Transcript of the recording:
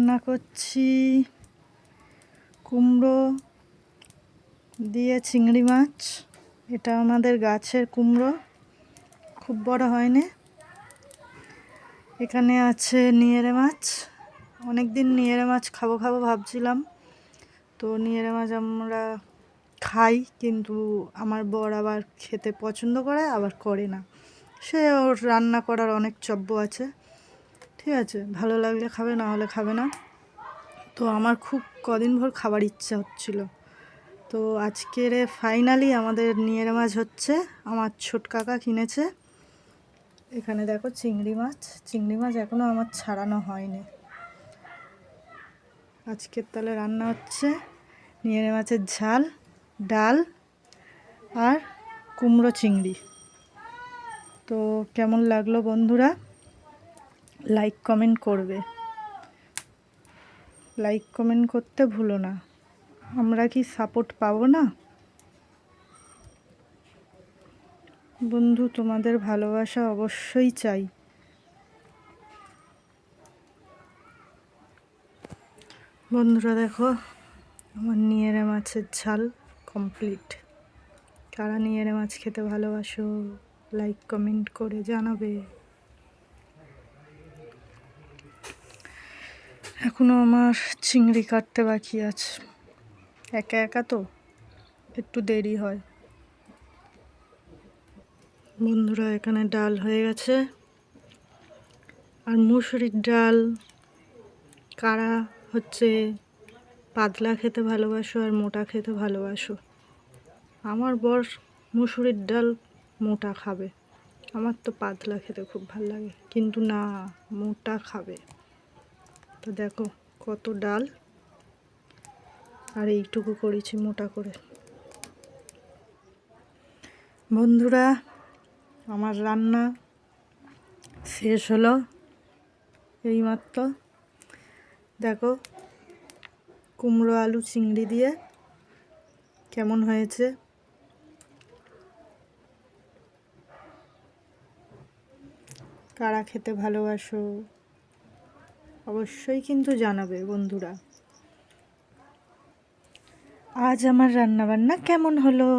রান্না করছি কুমড়ো দিয়ে চিংড়ি মাছ। এটা আমাদের গাছের কুমড়ো, খুব বড় হয়নি। এখানে আছে নিয়েরে মাছ। অনেক দিন নিয়েরে মাছ খাবো ভাবছিলাম, তো নিয়েরে মাছ আমরা খাই, কিন্তু আমার বর আবার খেতে পছন্দ করে আবার করে না। সে ওর রান্না করার অনেক চব্য আছে, ঠিক আছে, ভালো লাগলে খাবে, না হলে খাবে না। তো আমার খুব কদিন ভর খাবার ইচ্ছা হচ্ছিল, তো আজকের ফাইনালি আমাদের নিয়েরে মাছ হচ্ছে। আমার ছোট কাকা কিনেছে। এখানে দেখো চিংড়ি মাছ এখনও আমার ছাড়ানো হয়নি। আজকের তাহলে রান্না হচ্ছে নিয়েরে মাছের ঝাল, ডাল আর কুমড়ো চিংড়ি। তো কেমন লাগলো বন্ধুরা, লাইক কমেন্ট করবে, লাইক কমেন্ট করতে ভুলো না। আমরা কি সাপোর্ট পাবো না বন্ধু? তোমাদের ভালোবাসা অবশ্যই চাই। বন্ধুরা দেখো, আমার নিয়েরে মাছের ঝাল কমপ্লিট। কারা নিয়েরে মাছ খেতে ভালোবাসো লাইক কমেন্ট করে জানাবে। এখনো আমার চিংড়ি কাটতে বাকি আছে, একা একা তো একটু দেরি হয়। বন্ধুরা এখানে ডাল হয়ে গেছে, আর মুসুরির ডাল কারা হচ্ছে পাতলা খেতে ভালোবাসো আর মোটা খেতে ভালোবাসো? আমার বর মুসুরির ডাল মোটা খাবে, আমার তো পাতলা খেতে খুব ভালো লাগে, কিন্তু না, মোটা খাবে। তো দেখো কত ডাল, আর এইটুকু করেছি মোটা করে। বন্ধুরা আমার রান্না শেষ হলো এইমাত্র। দেখো কুমড়ো আলু চিংড়ি দিয়ে কেমন হয়েছে। কারা খেতে ভালোবাসো অবশ্যই কিন্তু জানাবে বন্ধুরা। আজ আমার রান্না বান্না কেমন হলো?